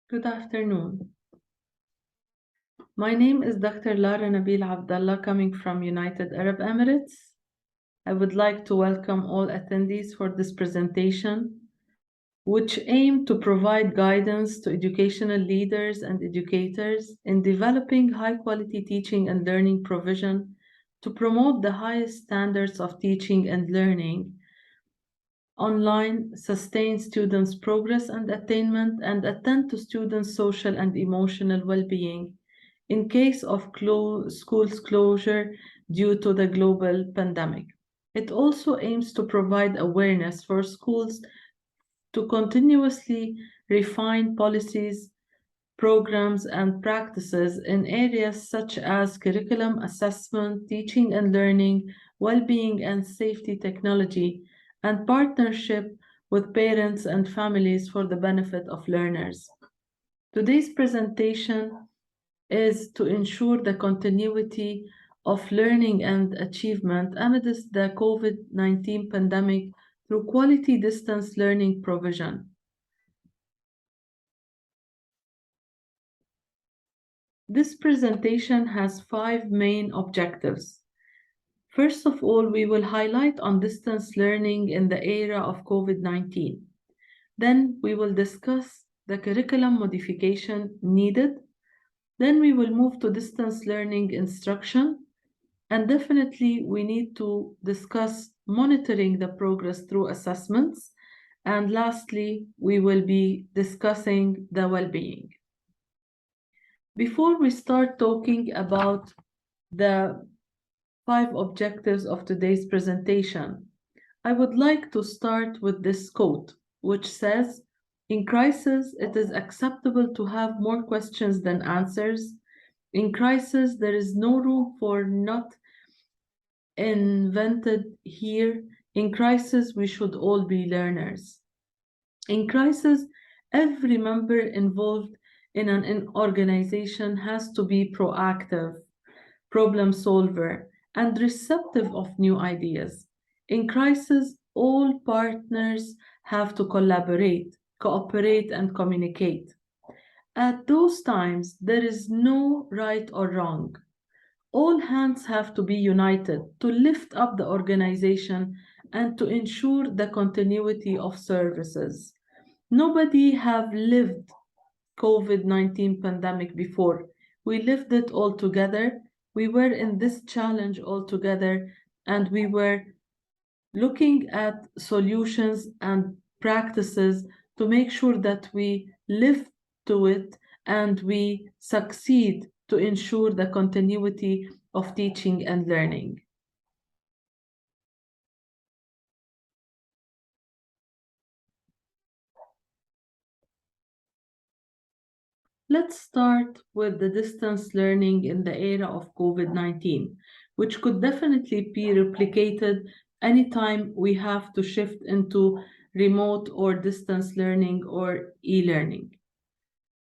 Good afternoon. My name is Dr. Lara Nabil Abdallah, coming from United Arab Emirates. I would like to welcome all attendees for this presentation, which aim to provide guidance to educational leaders and educators in developing high-quality teaching and learning provision to promote the highest standards of teaching and learning online, sustain students' progress and attainment, and attend to students' social and emotional well-being in case of schools closure due to the global pandemic. It also aims to provide awareness for schools to continuously refine policies, programs, and practices in areas such as curriculum assessment, teaching and learning, well-being and safety technology, and partnership with parents and families for the benefit of learners. Today's presentation is to ensure the continuity of learning and achievement amidst the COVID-19 pandemic through quality distance learning provision. This presentation has 5 main objectives. First of all, we will highlight on distance learning in the era of COVID-19. Then we will discuss the curriculum modification needed. Then we will move to distance learning instruction. And definitely we need to discuss monitoring the progress through assessments. And lastly, we will be discussing the well-being. Before we start talking about the 5 objectives of today's presentation, I would like to start with this quote, which says, "In crisis, it is acceptable to have more questions than answers. In crisis, there is no room for not invented here. In crisis, we should all be learners." In crisis, every member involved in an organization has to be proactive, problem solver, and receptive of new ideas. In crisis, all partners have to collaborate, cooperate, and communicate. At those times, there is no right or wrong. All hands have to be united to lift up the organization and to ensure the continuity of services. Nobody have lived COVID-19 pandemic before. We lived it all together. We were in this challenge all together, and we were looking at solutions and practices to make sure that we live to it and we succeed to ensure the continuity of teaching and learning. Let's start with the distance learning in the era of COVID-19, which could definitely be replicated anytime we have to shift into remote or distance learning or e-learning.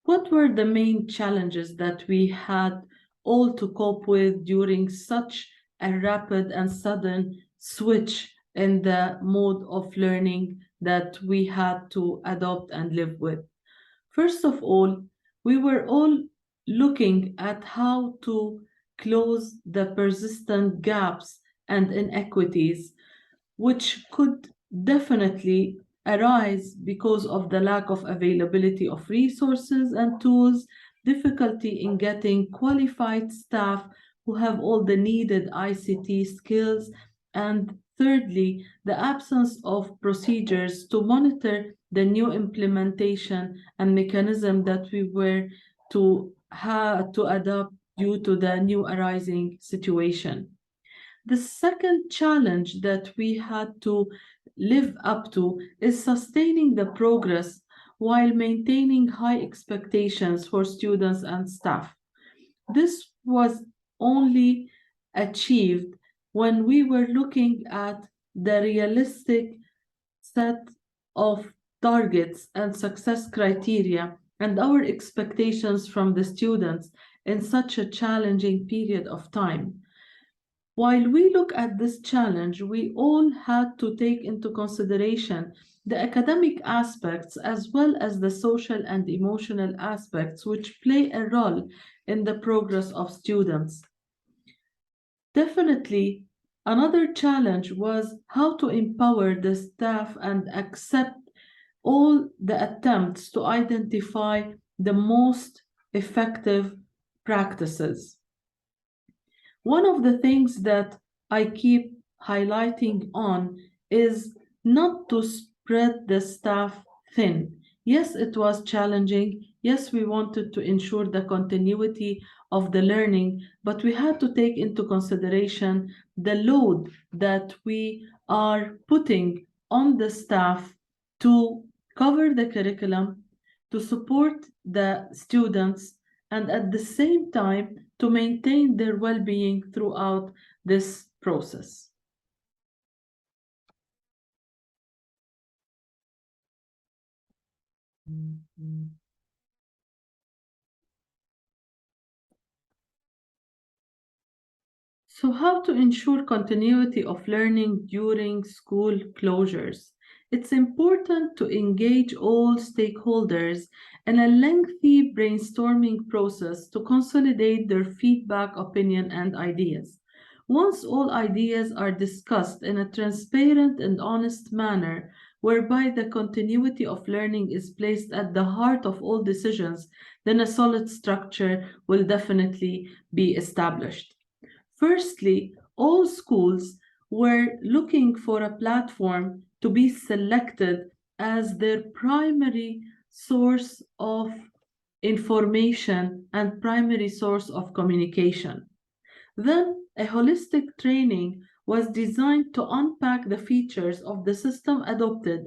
What were the main challenges that we had all to cope with during such a rapid and sudden switch in the mode of learning that we had to adopt and live with? First of all, we were all looking at how to close the persistent gaps and inequities, which could definitely arise because of the lack of availability of resources and tools, difficulty in getting qualified staff who have all the needed ICT skills, and thirdly, the absence of procedures to monitor the new implementation and mechanism that we were to adopt due to the new arising situation. The second challenge that we had to live up to is sustaining the progress while maintaining high expectations for students and staff. This was only achieved when we were looking at the realistic set of targets and success criteria and our expectations from the students in such a challenging period of time. While we look at this challenge, we all had to take into consideration the academic aspects as well as the social and emotional aspects which play a role in the progress of students. Definitely, another challenge was how to empower the staff and accept all the attempts to identify the most effective practices. One of the things that I keep highlighting on is not to spread the staff thin. Yes, it was challenging. Yes, we wanted to ensure the continuity of the learning, but we had to take into consideration the load that we are putting on the staff to cover the curriculum, to support the students, and at the same time to maintain their well-being throughout this process. So, how to ensure continuity of learning during school closures? It's important to engage all stakeholders in a lengthy brainstorming process to consolidate their feedback, opinion, and ideas. Once all ideas are discussed in a transparent and honest manner, whereby the continuity of learning is placed at the heart of all decisions, then a solid structure will definitely be established. Firstly, all schools were looking for a platform to be selected as their primary source of information and primary source of communication. Then, a holistic training was designed to unpack the features of the system adopted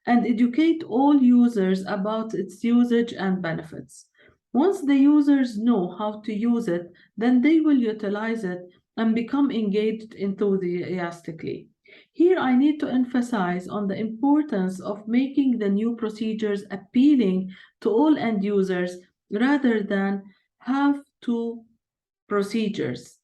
and educate all users about its usage and benefits. Once the users know how to use it, then they will utilize it and become engaged enthusiastically. Here, I need to emphasize on the importance of making the new procedures appealing to all end users rather than have to procedures.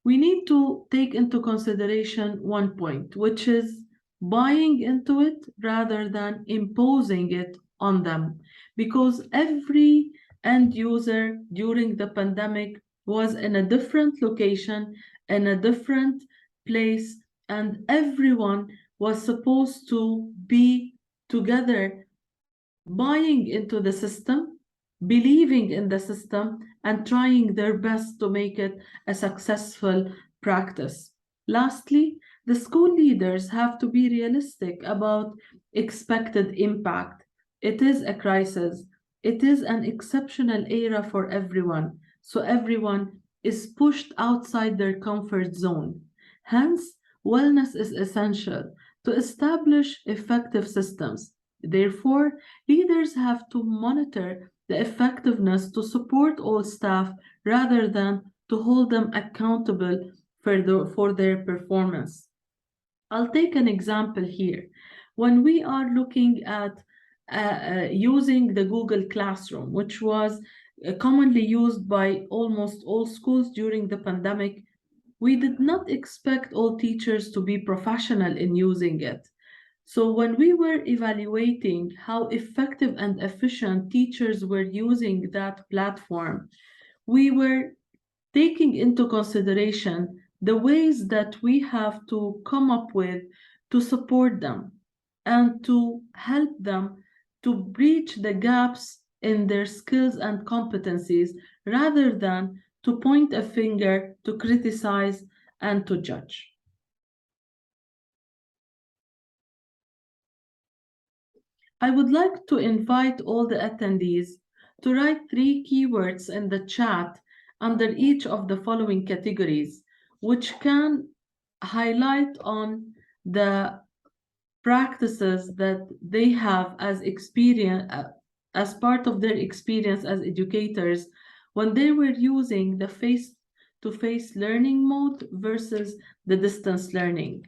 We need to take into consideration one point, which is buying into it rather than imposing it on them. Because every end user during the pandemic was in a different location, in a different place, and everyone was supposed to be together buying into the system, believing in the system, and trying their best to make it a successful practice. Lastly, the school leaders have to be realistic about expected impact. It is a crisis, it is an exceptional era for everyone, so everyone is pushed outside their comfort zone. Hence, wellness is essential to establish effective systems. Therefore, leaders have to monitor the effectiveness to support all staff rather than to hold them accountable for their performance. I'll take an example here. When we are looking at using the Google Classroom, which was commonly used by almost all schools during the pandemic, we did not expect all teachers to be professional in using it. So, when we were evaluating how effective and efficient teachers were using that platform, we were taking into consideration the ways that we have to come up with to support them and to help them to breach the gaps in their skills and competencies rather than to point a finger, to criticize, and to judge. I would like to invite all the attendees to write three keywords in the chat under each of the following categories, which can highlight on the practices that they have as experience as part of their experience as educators when they were using the face-to-face learning mode versus the distance learning.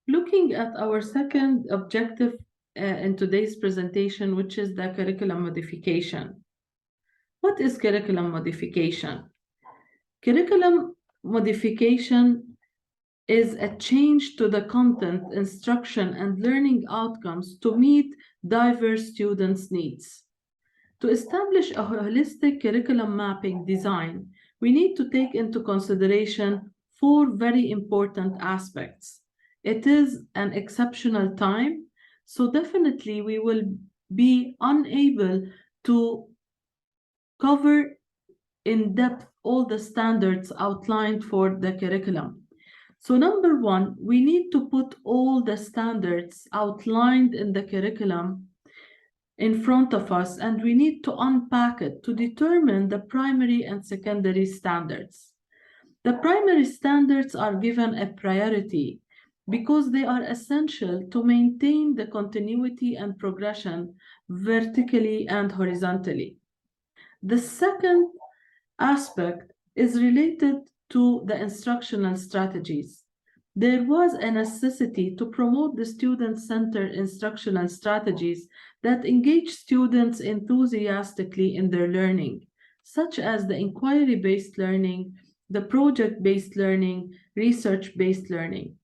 Looking at our second objective in today's presentation, which is the curriculum modification. What is curriculum modification? Curriculum modification is a change to the content, instruction, and learning outcomes to meet diverse students' needs. To establish a holistic curriculum mapping design, we need to take into consideration four very important aspects. It is an exceptional time, so definitely we will be unable to cover in depth all the standards outlined for the curriculum. So number one, we need to put all the standards outlined in the curriculum in front of us, and we need to unpack it to determine the primary and secondary standards. The primary standards are given a priority because they are essential to maintain the continuity and progression vertically and horizontally. The second aspect is related to the instructional strategies. There was a necessity to promote the student-centered instructional strategies that engage students enthusiastically in their learning, such as the inquiry-based learning, the project-based learning, research-based learning.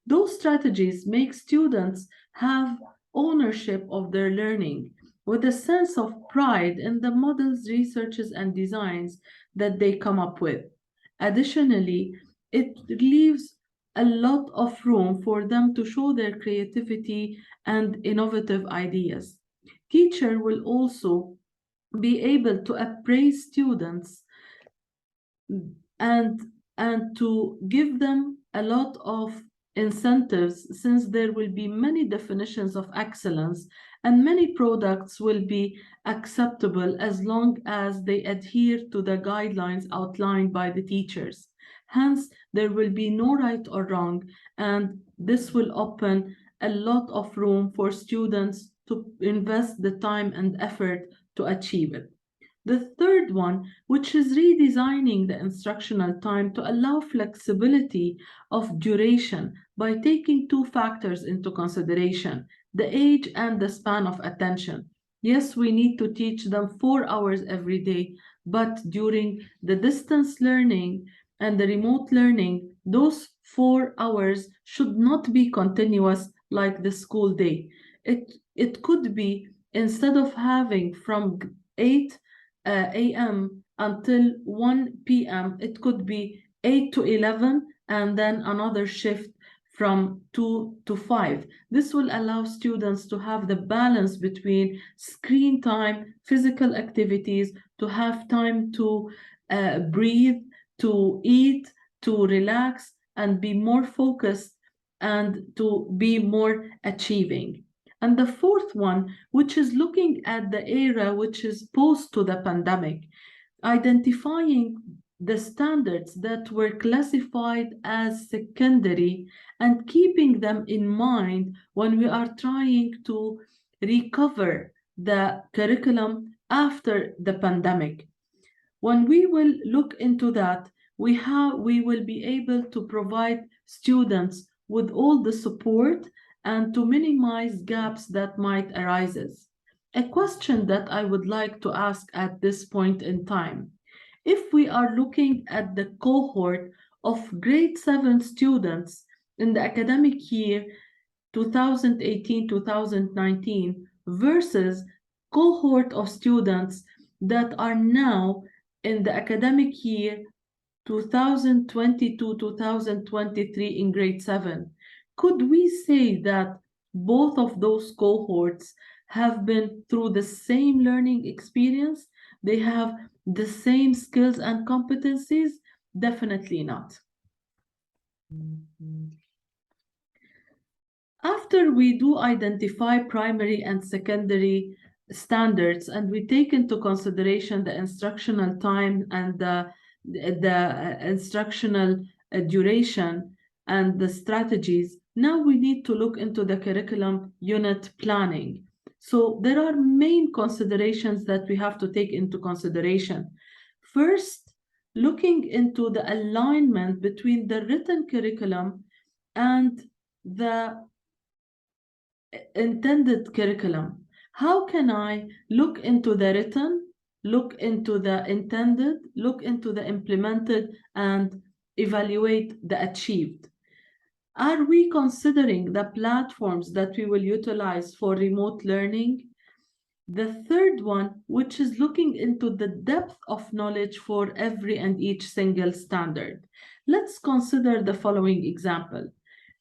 Those strategies make students have ownership of their learning with a sense of pride in the models, researches, and designs that they come up with. Additionally, it leaves a lot of room for them to show their creativity and innovative ideas. Teacher will also be able to appraise students and to give them a lot of incentives, since there will be many definitions of excellence and many products will be acceptable as long as they adhere to the guidelines outlined by the teachers. Hence, there will be no right or wrong, and this will open a lot of room for students to invest the time and effort to achieve it. The third one, which is redesigning the instructional time to allow flexibility of duration by taking two factors into consideration, the age and the span of attention. Yes, we need to teach them 4 hours every day, but during the distance learning and the remote learning, those 4 hours should not be continuous like the school day. It could be, instead of having from 8 a.m. until 1 p.m., it could be 8 to 11 and then another shift from 2 to 5. This will allow students to have the balance between screen time, physical activities, to have time to breathe, to eat, to relax, and be more focused and to be more achieving. And the fourth one, which is looking at the era which is post to the pandemic, identifying the standards that were classified as secondary and keeping them in mind when we are trying to recover the curriculum after the pandemic. When we will look into that, we will be able to provide students with all the support and to minimize gaps that might arise. A question that I would like to ask at this point in time: if we are looking at the cohort of grade 7 students in the academic year 2018-2019 versus cohort of students that are now in the academic year 2022-2023 in grade 7, could we say that both of those cohorts have been through the same learning experience? They have the same skills and competencies? Definitely not. After we do identify primary and secondary standards and we take into consideration the instructional time and the instructional duration and the strategies, now we need to look into the curriculum unit planning. So there are main considerations that we have to take into consideration. First, looking into the alignment between the written curriculum and the intended curriculum. How can I look into the written, look into the intended, look into the implemented, and evaluate the achieved? Are we considering the platforms that we will utilize for remote learning? The third one, which is looking into the depth of knowledge for every and each single standard. Let's consider the following example.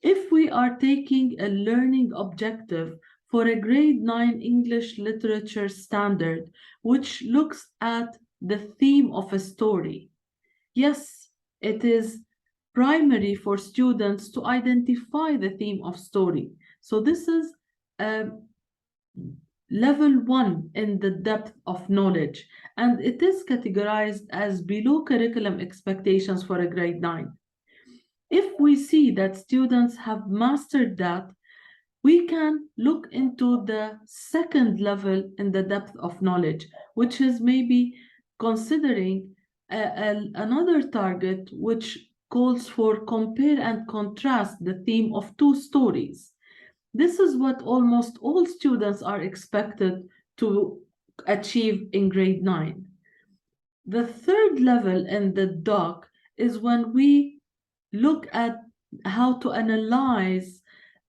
If we are taking a learning objective for a grade 9 English literature standard, which looks at the theme of a story, yes, it is primary for students to identify the theme of story. So this is level 1 in the depth of knowledge, and it is categorized as below curriculum expectations for a grade 9. If we see that students have mastered that, we can look into the second level in the depth of knowledge, which is maybe considering another target which calls for compare and contrast the theme of two stories. This is what almost all students are expected to achieve in grade 9. The third level in the doc is when we look at how to analyze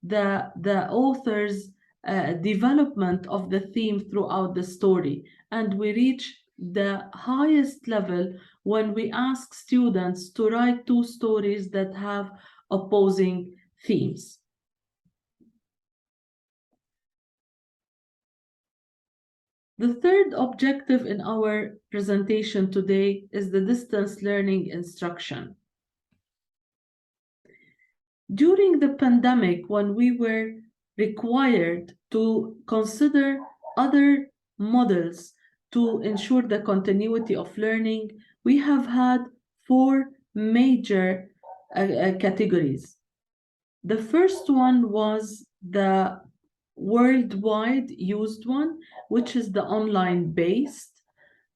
the author's development of the theme throughout the story. And we reach the highest level when we ask students to write two stories that have opposing themes. The third objective in our presentation today is the distance learning instruction. During the pandemic, when we were required to consider other models to ensure the continuity of learning, we have had four major categories. The first one was the worldwide used one, which is the online based.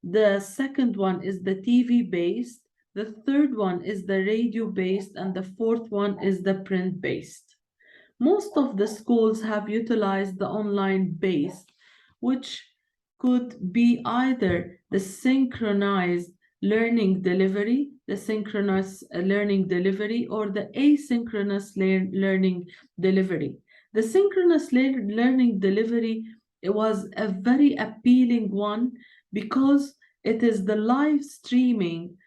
The second one is the TV based. The third one is the radio based, and the fourth one is the print based. Most of the schools have utilized the online based, which could be either the synchronized learning delivery, the synchronous learning delivery, or the asynchronous learning delivery. The synchronous learning delivery, it was a very appealing one because it is the live streaming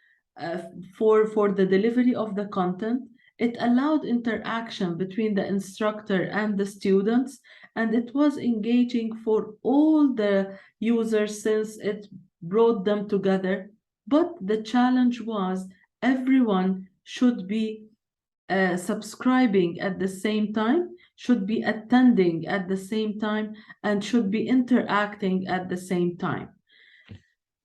for the delivery of the content. It allowed interaction between the instructor and the students, and it was engaging for all the users since it brought them together. But the challenge was everyone should be subscribing at the same time, should be attending at the same time, and should be interacting at the same time.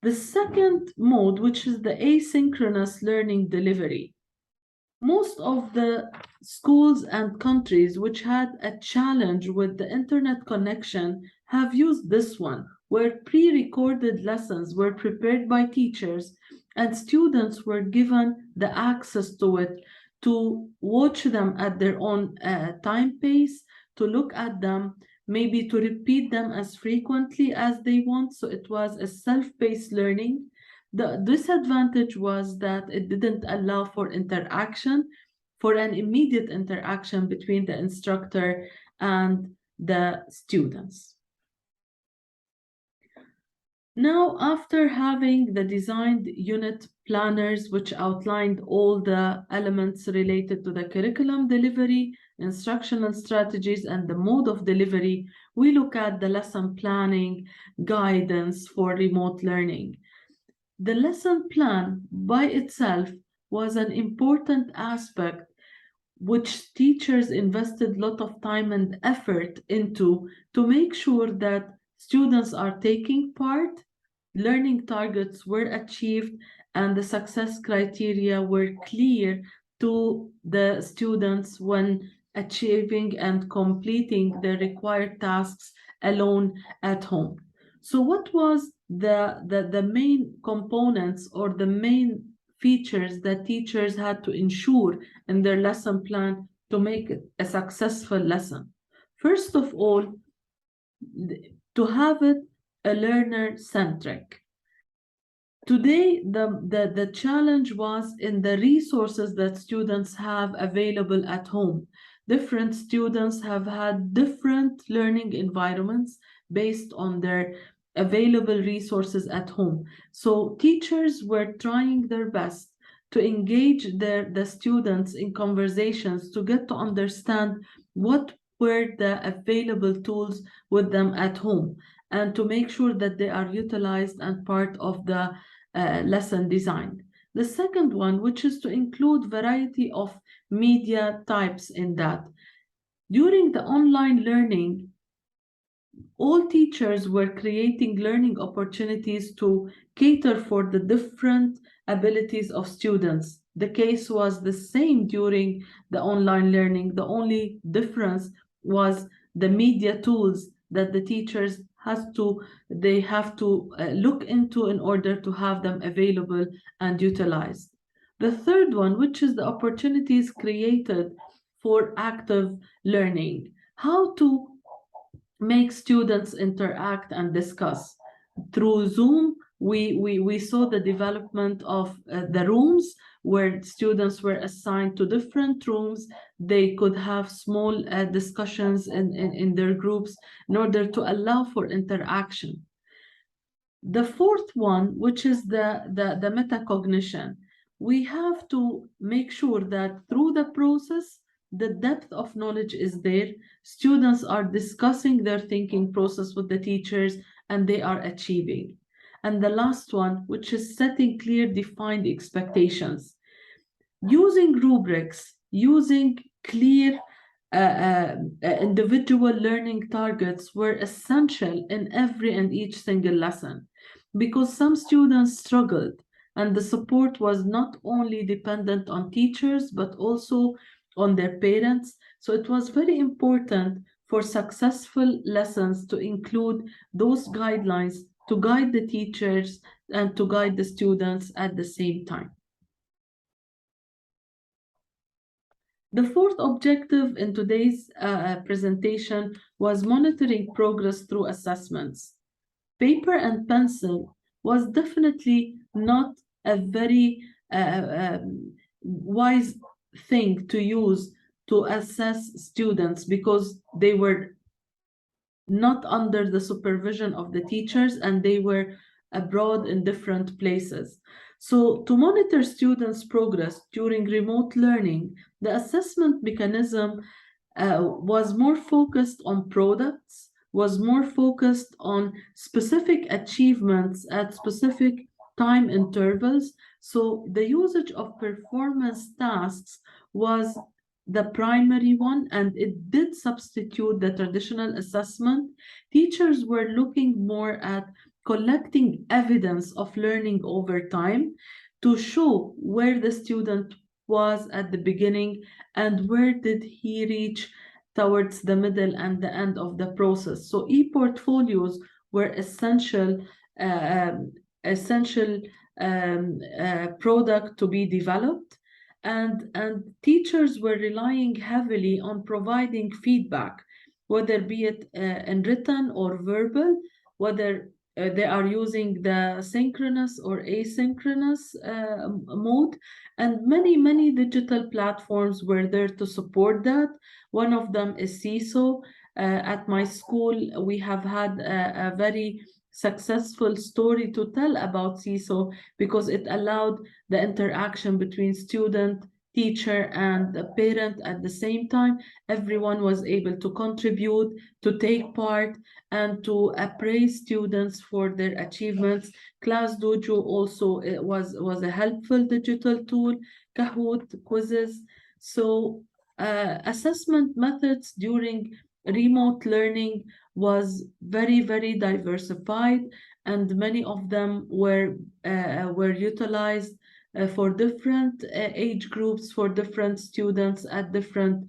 The second mode, which is the asynchronous learning delivery. Most of the schools and countries which had a challenge with the internet connection have used this one, where pre-recorded lessons were prepared by teachers and students were given the access to it to watch them at their own time pace, to look at them, maybe to repeat them as frequently as they want. So it was a self-paced learning. The disadvantage was that it didn't allow for interaction, for an immediate interaction between the instructor and the students. Now, after having the designed unit planners, which outlined all the elements related to the curriculum delivery, instructional strategies, and the mode of delivery, we look at the lesson planning guidance for remote learning. The lesson plan by itself was an important aspect which teachers invested a lot of time and effort into to make sure that students are taking part, learning targets were achieved, and the success criteria were clear to the students when achieving and completing the required tasks alone at home. So what was the main components or the main features that teachers had to ensure in their lesson plan to make it a successful lesson? First of all, to have it a learner-centric. Today, the challenge was in the resources that students have available at home. Different students have had different learning environments based on their available resources at home. So teachers were trying their best to engage the students in conversations to get to understand what were the available tools with them at home, and to make sure that they are utilized and part of the lesson design. The second one, which is to include variety of media types in that. During the online learning, all teachers were creating learning opportunities to cater for the different abilities of students. The case was the same during the online learning. The only difference was the media tools that the teachers have to look into in order to have them available and utilized. The third one, which is the opportunities created for active learning, how to make students interact and discuss. Through Zoom, we saw the development of the rooms where students were assigned to different rooms. They could have small discussions in their groups in order to allow for interaction. The fourth one, which is the metacognition, we have to make sure that through the process, the depth of knowledge is there. Students are discussing their thinking process with the teachers, and they are achieving. And the last one, which is setting clear, defined expectations. Using rubrics, using clear individual learning targets were essential in every and each single lesson, because some students struggled and the support was not only dependent on teachers but also on their parents. So it was very important for successful lessons to include those guidelines to guide the teachers and to guide the students at the same time. The fourth objective in today's presentation was monitoring progress through assessments. Paper and pencil was definitely not a very wise thing to use to assess students, because they were not under the supervision of the teachers and they were abroad in different places. So to monitor students' progress during remote learning, the assessment mechanism was more focused on products, was more focused on specific achievements at specific time intervals. So the usage of performance tasks was the primary one, and it did substitute the traditional assessment. Teachers were looking more at collecting evidence of learning over time to show where the student was at the beginning and where did he reach towards the middle and the end of the process. So e-portfolios were essential product to be developed, and teachers were relying heavily on providing feedback, whether be it in written or verbal, whether they are using the synchronous or asynchronous mode, and many digital platforms were there to support that. One of them is CISO. At my school, we have had a very successful story to tell about CISO, because it allowed the interaction between student, teacher, and the parent at the same time. Everyone was able to contribute, to take part, and to appraise students for their achievements. Class Dojo also was a helpful digital tool, Kahoot, quizzes. So assessment methods during remote learning was very diversified, and many of them were utilized for different age groups, for different students at different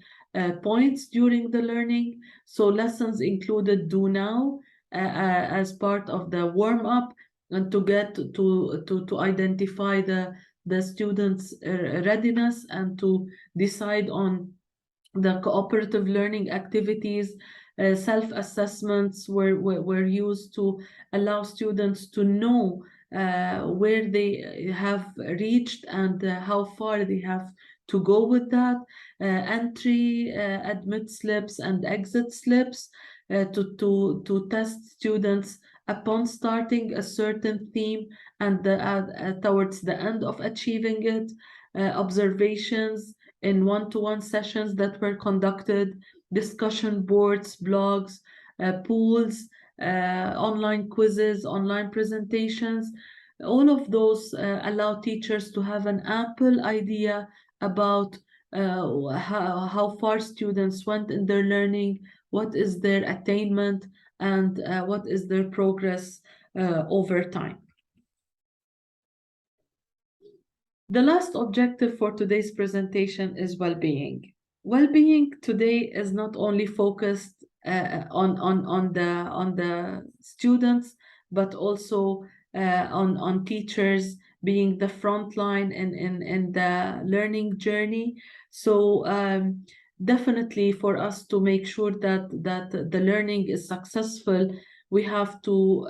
points during the learning. So lessons included do now as part of the warm up, and to get to identify the students' readiness and to decide on the cooperative learning activities, self-assessments were used to allow students to know where they have reached and how far they have to go with that. Entry, admit slips, and exit slips to test students upon starting a certain theme and towards the end of achieving it. Observations in one-to-one sessions that were conducted, discussion boards, blogs, pools, online quizzes, online presentations. All of those allow teachers to have an ample idea about how far students went in their learning, what is their attainment, and what is their progress over time. The last objective for today's presentation is well-being. Well-being today is not only focused on the students, but also on teachers being the front line in the learning journey. So definitely for us to make sure that the learning is successful, we have to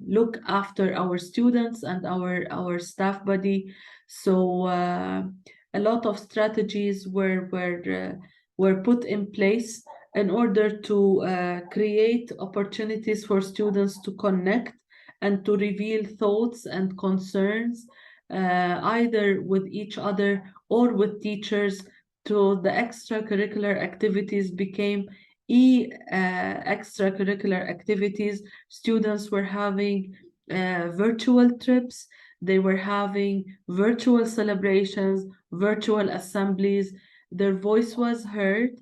look after our students and our staff body. So a lot of strategies were put in place in order to create opportunities for students to connect and to reveal thoughts and concerns either with each other or with teachers. To the extracurricular activities became extracurricular activities. Students were having virtual trips, they were having virtual celebrations, virtual assemblies. Their voice was heard.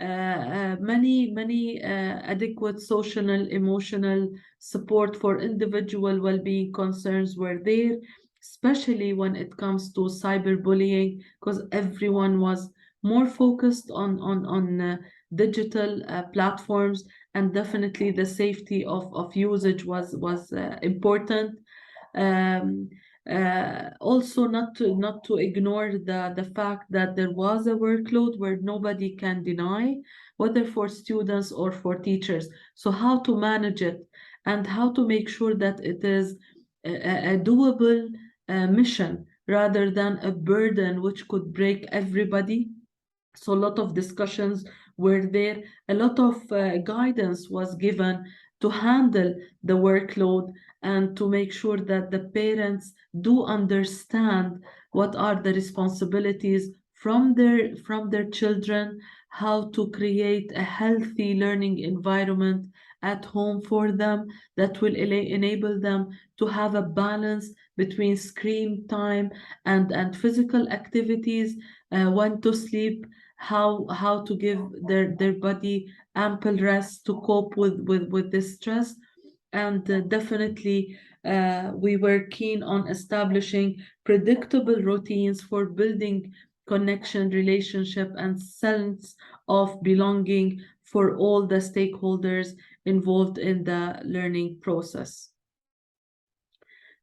Many adequate social and emotional support for individual well-being concerns were there, especially when it comes to cyberbullying, because everyone was more focused on digital platforms, and definitely the safety of usage was important. Um, Also, not to ignore the fact that there was a workload where nobody can deny, whether for students or for teachers. So how to manage it and how to make sure that it is a doable mission rather than a burden which could break everybody. So a lot of discussions were there, a lot of guidance was given to handle the workload and to make sure that the parents do understand what are the responsibilities from their children, how to create a healthy learning environment at home for them that will enable them to have a balance between screen time and physical activities, when to sleep, how to give their body ample rest to cope with this stress. And definitely we were keen on establishing predictable routines for building connection, relationship, and sense of belonging for all the stakeholders involved in the learning process.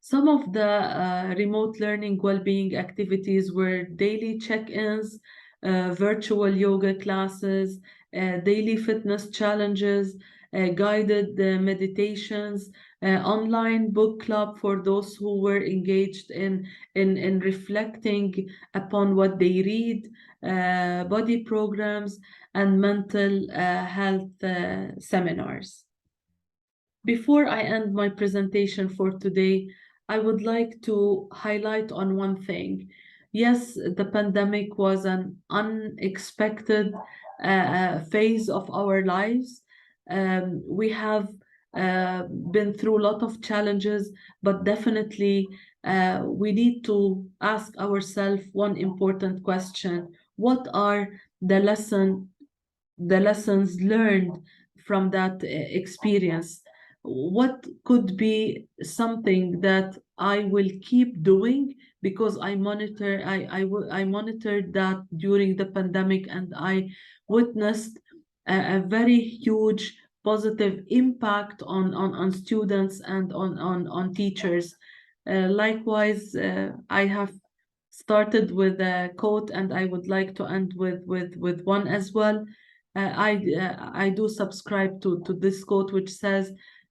Some of the remote learning well-being activities were daily check-ins, virtual yoga classes, daily fitness challenges, guided meditations, online book club for those who were engaged in reflecting upon what they read, body programs, and mental health seminars. Before I end my presentation for today, I would like to highlight on one thing. Yes, the pandemic was an unexpected phase of our lives. We have been through a lot of challenges, but definitely we need to ask ourselves one important question. What are the lessons learned from that experience? What could be something that I will keep doing because I monitored that during the pandemic, and I witnessed a very huge positive impact on students and on teachers. Likewise, I have started with a quote, and I would like to end with one as well. I do subscribe to this quote, which says,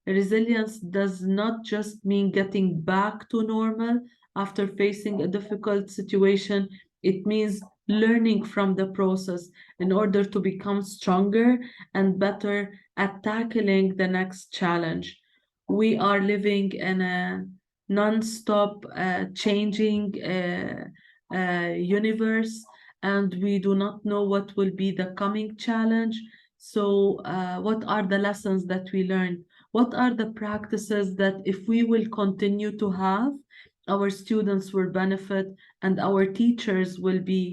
"Resilience does not just mean getting back to normal after facing a difficult situation. It means learning from the process in order to become stronger and better at tackling the next challenge." We are living in a non-stop changing universe, and we do not know what will be the coming challenge. So, what are the lessons that we learned? What are the practices that, if we will continue to have, our students will benefit and our teachers will be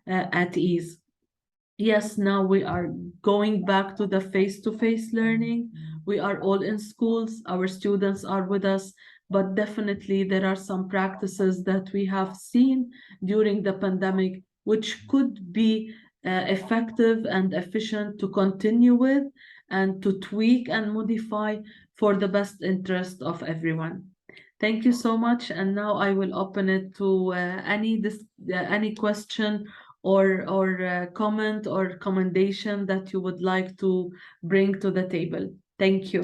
at ease? Yes, now we are going back to the face-to-face learning. We are all in schools, our students are with us, but definitely there are some practices that we have seen during the pandemic which could be effective and efficient to continue with and to tweak and modify for the best interest of everyone. Thank you so much. And now I will open it to any question or comment or commendation that you would like to bring to the table. Thank you.